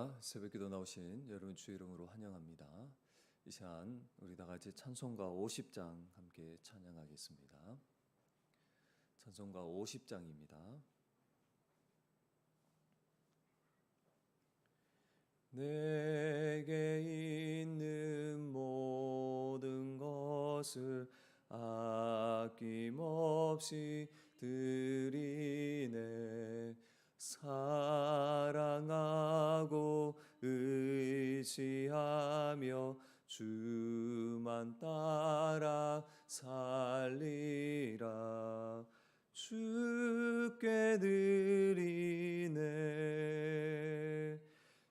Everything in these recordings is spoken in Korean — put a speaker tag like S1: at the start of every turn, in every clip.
S1: 할렐루야. 새벽기도 나오신 여러분 주의 이름으로 환영합니다. 이 시간 우리 다 같이 찬송가 50장 함께 찬양하겠습니다. 찬송가 50장입니다. 내게 있는 모든 것을 아낌없이 드리네. 사랑하고 의지하며 주만 따라 살리라. 주께 드리네.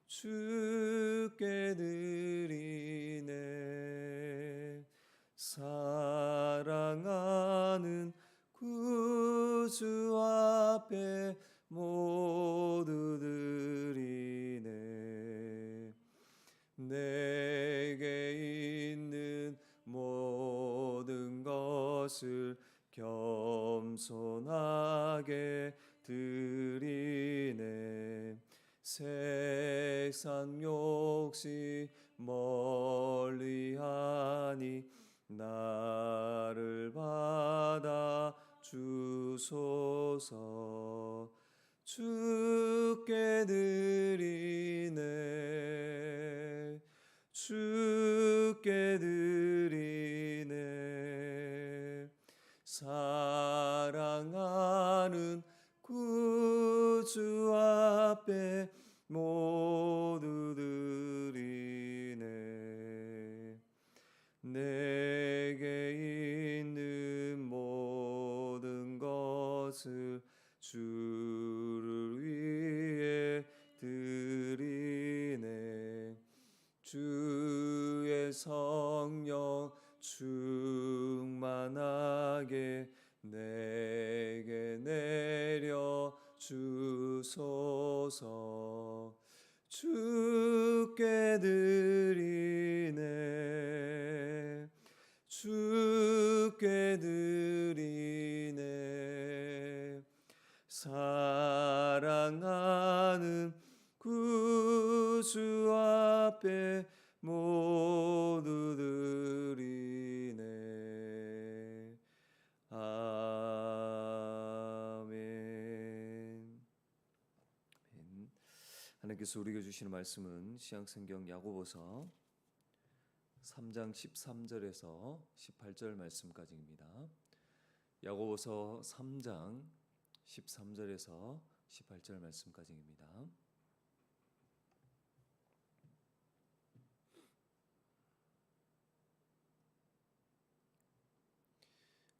S1: 주께 드리네. 사랑하는 구주 앞에 모두 드리네. 내게 있는 모든 것을 겸손하게 드리네. 세상 욕심 멀리하니 나를 받아 주소서. 주께 드리네. 주께 드리네. 사랑하는 구주 앞에 모두 드리네. 내게 있는 모든 것을 주를 위해 드리네. 주의 성령 충만하게 내게 내려 주소서. 주께 드리네. 주께 드리네. 사랑하는 구주 앞에 모두 드리네. 아멘. 하나님께서 우리에게 주시는 말씀은 신약성경 야고보서 3장 13절에서 18절 말씀까지입니다. 야고보서 3장 13절에서 18절 말씀까지입니다.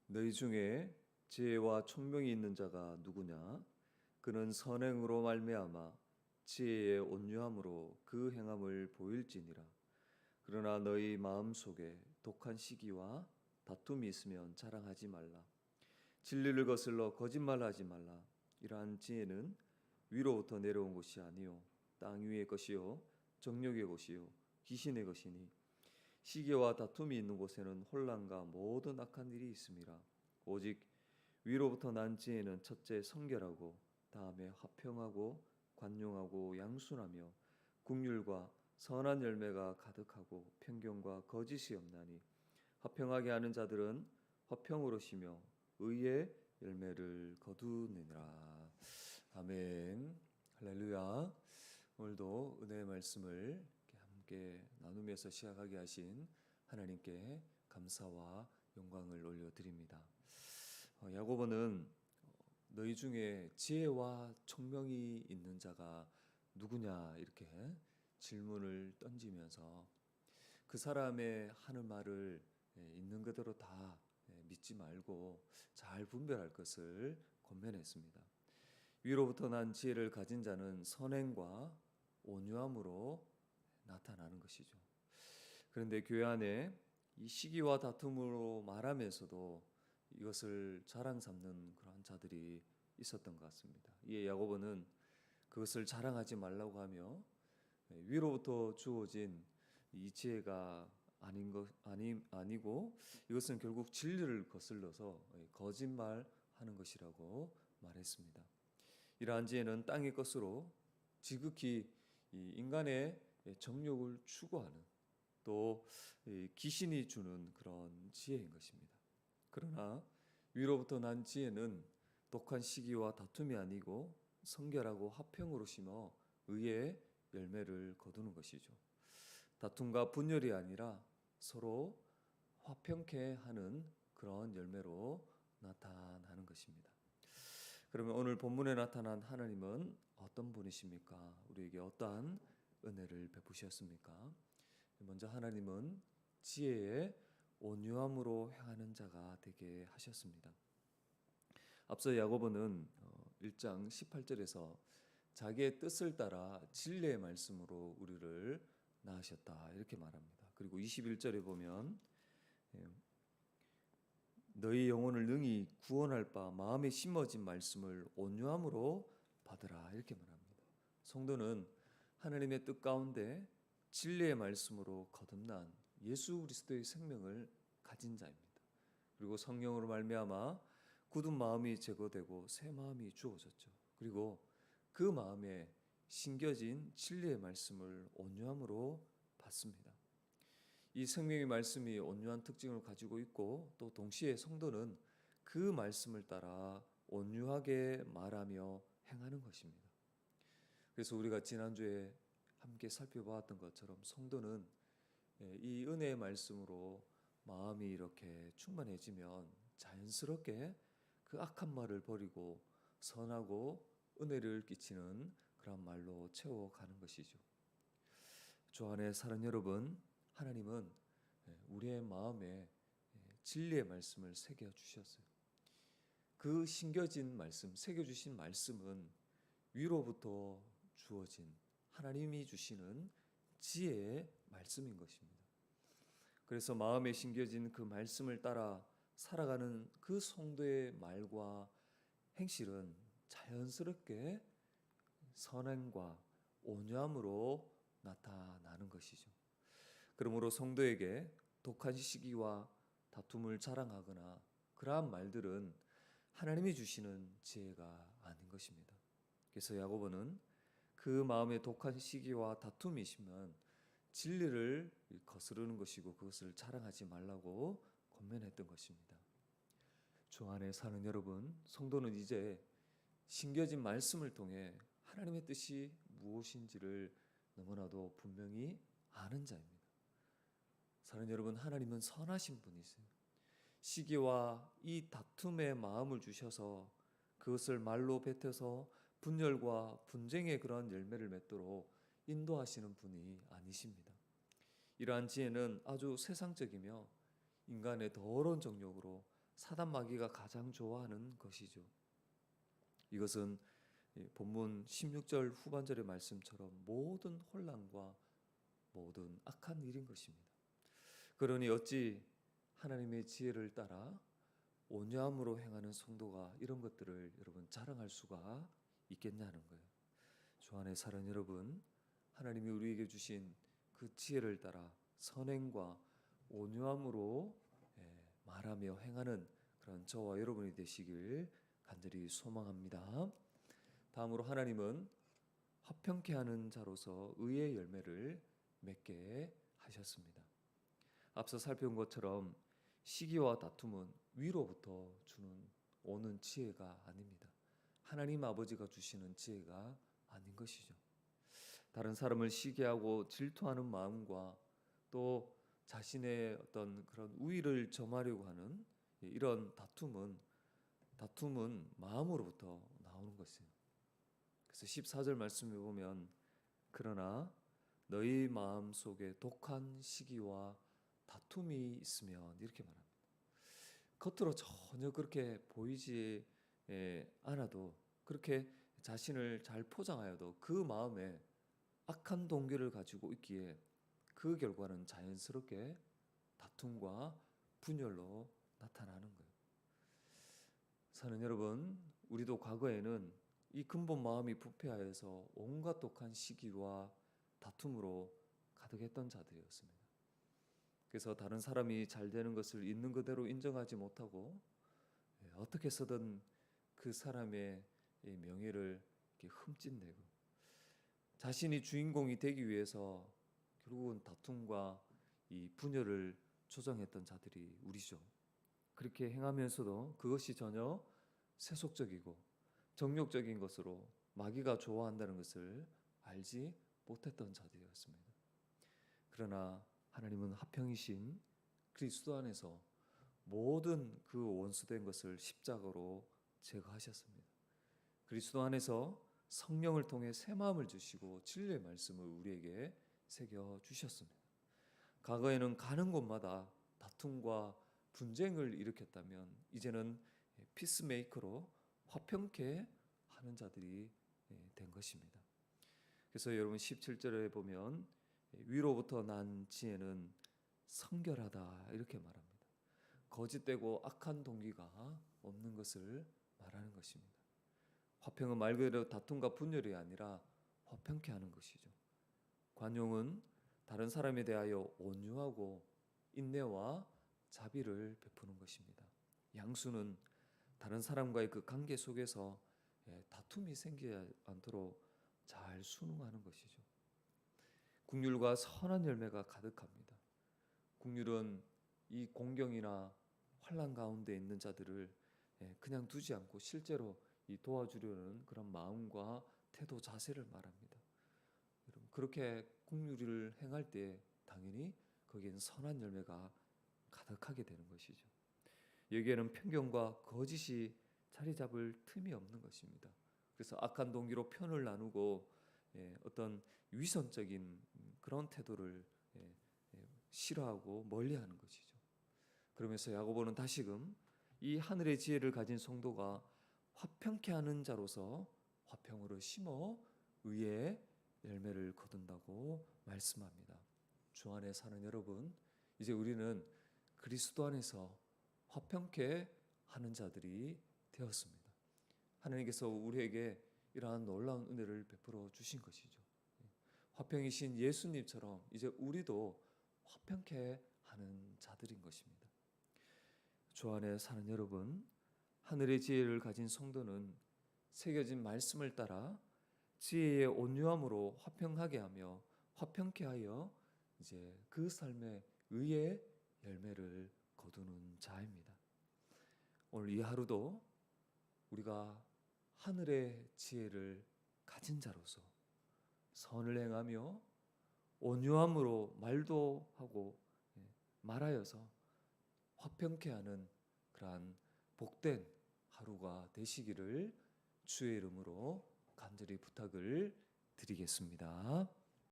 S1: 너희 중에 지혜와 총명이 있는 자가 누구냐? 그는 선행으로 말미암아 지혜의 온유함으로 그 행함을 보일지니라. 그러나 너희 마음속에 독한 시기와 다툼이 있으면 자랑하지 말라. 진리를 거슬러 거짓말하지 말라. 이러한 지혜는 위로부터 내려온 것이 아니요 땅 위의 것이요 정욕의 것이요 귀신의 것이니 시기와 다툼이 있는 곳에는 혼란과 모든 악한 일이 있음이라. 오직 위로부터 난 지혜는 첫째 성결하고 다음에 화평하고 관용하고 양순하며 긍휼과 선한 열매가 가득하고 편견과 거짓이 없나니 화평하게 하는 자들은 화평으로 쉬며 의의 열매를 거두느니라. 아멘. 할렐루야. 오늘도 은혜의 말씀을 함께 나누면서 시작하게 하신 하나님께 감사와 영광을 올려드립니다. 야고보는 너희 중에 지혜와 총명이 있는 자가 누구냐 이렇게 질문을 던지면서 그 사람의 하는 말을 있는 그대로 다 믿지 말고 잘 분별할 것을 권면했습니다. 위로부터 난 지혜를 가진 자는 선행과 온유함으로 나타나는 것이죠. 그런데 교회 안에 이 시기와 다툼으로 말하면서도 이것을 자랑 삼는 그런 자들이 있었던 것 같습니다. 이에 야고보는 그것을 자랑하지 말라고 하며 위로부터 주어진 이 지혜가 아니고 이것은 결국 진리를 거슬러서 거짓말하는 것이라고 말했습니다. 이러한 지혜는 땅의 것으로 지극히 이 인간의 정욕을 추구하는 또 귀신이 주는 그런 지혜인 것입니다. 그러나 위로부터 난 지혜는 독한 시기와 다툼이 아니고 성결하고 화평으로 심어 의의 열매를 거두는 것이죠. 다툼과 분열이 아니라 서로 화평케 하는 그런 열매로 나타나는 것입니다. 그러면 오늘 본문에 나타난 하나님은 어떤 분이십니까? 우리에게 어떠한 은혜를 베푸셨습니까? 먼저 하나님은 지혜에 온유함으로 행하는 자가 되게 하셨습니다. 앞서 야고보는 1장 18절에서 자기의 뜻을 따라 진리의 말씀으로 우리를 낳으셨다 이렇게 말합니다. 그리고 21절에 보면 너희 영혼을 능히 구원할 바 마음에 심어진 말씀을 온유함으로 받으라 이렇게 말합니다. 성도는 하나님의 뜻 가운데 진리의 말씀으로 거듭난 예수 그리스도의 생명을 가진 자입니다. 그리고 성령으로 말미암아 굳은 마음이 제거되고 새 마음이 주어졌죠. 그리고 그 마음에 심겨진 진리의 말씀을 온유함으로 받습니다. 이 생명의 말씀이 온유한 특징을 가지고 있고 또 동시에 성도는 그 말씀을 따라 온유하게 말하며 행하는 것입니다. 그래서 우리가 지난주에 함께 살펴보았던 것처럼 성도는 이 은혜의 말씀으로 마음이 이렇게 충만해지면 자연스럽게 그 악한 말을 버리고 선하고 은혜를 끼치는 그런 말로 채워가는 것이죠. 주 안에 사는 여러분, 하나님은 우리의 마음에 진리의 말씀을 새겨주셨어요. 그 심겨진 말씀, 새겨주신 말씀은 위로부터 주어진 하나님이 주시는 지혜의 말씀인 것입니다. 그래서 마음에 심겨진 그 말씀을 따라 살아가는 그 성도의 말과 행실은 자연스럽게 선행과 온유함으로 나타나는 것이죠. 그러므로 성도에게 독한 시기와 다툼을 자랑하거나 그러한 말들은 하나님이 주시는 지혜가 아닌 것입니다. 그래서 야고보는 그 마음에 독한 시기와 다툼이 있으면 진리를 거스르는 것이고 그것을 자랑하지 말라고 권면했던 것입니다. 주 안에 사는 여러분, 성도는 이제 심겨진 말씀을 통해 하나님의 뜻이 무엇인지를 너무나도 분명히 아는 자입니다. 사는 여러분, 하나님은 선하신 분이세요. 시기와 이 다툼의 마음을 주셔서 그것을 말로 뱉어서 분열과 분쟁의 그러한 열매를 맺도록 인도하시는 분이 아니십니다. 이러한 지혜는 아주 세상적이며 인간의 더러운 정욕으로 사단 마귀가 가장 좋아하는 것이죠. 이것은 본문 16절 후반절의 말씀처럼 모든 혼란과 모든 악한 일인 것입니다. 그러니 어찌 하나님의 지혜를 따라 온유함으로 행하는 성도가 이런 것들을 여러분 자랑할 수가 있겠냐는 거예요. 주 안에 사는 여러분, 하나님이 우리에게 주신 그 지혜를 따라 선행과 온유함으로 말하며 행하는 그런 저와 여러분이 되시길 간절히 소망합니다. 다음으로 하나님은 화평케 하는 자로서 의의 열매를 맺게 하셨습니다. 앞서 살펴본 것처럼 시기와 다툼은 위로부터 오는 지혜가 아닙니다. 하나님 아버지가 주시는 지혜가 아닌 것이죠. 다른 사람을 시기하고 질투하는 마음과 또 자신의 어떤 그런 우위를 점하려고 하는 이런 다툼은 마음으로부터 나오는 것이에요. 그래서 14절 말씀에 보면 그러나 너희 마음 속에 독한 시기와 다툼이 있으면 이렇게 말합니다. 겉으로 전혀 그렇게 보이지 않아도 그렇게 자신을 잘 포장하여도 그 마음에 악한 동기를 가지고 있기에 그 결과는 자연스럽게 다툼과 분열로 나타나는 거예요. 사는 여러분, 우리도 과거에는 이 근본 마음이 부패하여서 온갖 독한 시기와 다툼으로 가득했던 자들이었습니다. 그래서 다른 사람이 잘 되는 것을 있는 그대로 인정하지 못하고 어떻게 해서든 그 사람의 명예를 이렇게 흠집내고 자신이 주인공이 되기 위해서 결국은 다툼과 이 분열을 조장했던 자들이 우리죠. 그렇게 행하면서도 그것이 전혀 세속적이고 정욕적인 것으로 마귀가 좋아한다는 것을 알지 못했던 자들이었습니다. 그러나 하나님은 화평이신 그리스도 안에서 모든 그 원수된 것을 십자가로 제거하셨습니다. 그리스도 안에서 성령을 통해 새 마음을 주시고 진리의 말씀을 우리에게 새겨 주셨습니다. 과거에는 가는 곳마다 다툼과 분쟁을 일으켰다면 이제는 피스메이커로 화평케 하는 자들이 된 것입니다. 그래서 여러분 17절에 보면 위로부터 난 지혜는 성결하다 이렇게 말합니다. 거짓되고 악한 동기가 없는 것을 말하는 것입니다. 화평은 말 그대로 다툼과 분열이 아니라 화평케 하는 것이죠. 관용은 다른 사람에 대하여 온유하고 인내와 자비를 베푸는 것입니다. 양수는 다른 사람과의 그 관계 속에서 다툼이 생기지 않도록 잘 순응하는 것이죠. 긍휼과 선한 열매가 가득합니다. 긍휼은 이 공경이나 환난 가운데 있는 자들을 그냥 두지 않고 실제로 이 도와주려는 그런 마음과 태도 자세를 말합니다. 여러분 그렇게 긍휼을 행할 때 당연히 거기에는 선한 열매가 가득하게 되는 것이죠. 여기에는 편견과 거짓이 자리 잡을 틈이 없는 것입니다. 그래서 악한 동기로 편을 나누고 어떤 위선적인 그런 태도를 싫어하고 멀리하는 것이죠. 그러면서 야고보는 다시금 이 하늘의 지혜를 가진 성도가 화평케 하는 자로서 화평으로 심어 의의 열매를 거둔다고 말씀합니다. 주 안에 사는 여러분, 이제 우리는 그리스도 안에서 화평케 하는 자들이 되었습니다. 하나님께서 우리에게 이러한 놀라운 은혜를 베풀어 주신 것이죠. 화평이신 예수님처럼 이제 우리도 화평케 하는 자들인 것입니다. 주 안에 사는 여러분, 하늘의 지혜를 가진 성도는 새겨진 말씀을 따라 지혜의 온유함으로 화평하게 하며 화평케 하여 이제 그 삶의 의의 열매를 거두는 자입니다. 오늘 이 하루도 우리가 하늘의 지혜를 가진 자로서 선을 행하며 온유함으로 말도 하고 말하여서 화평케 하는 그러한 복된 하루가 되시기를 주의 이름으로 간절히 부탁을 드리겠습니다.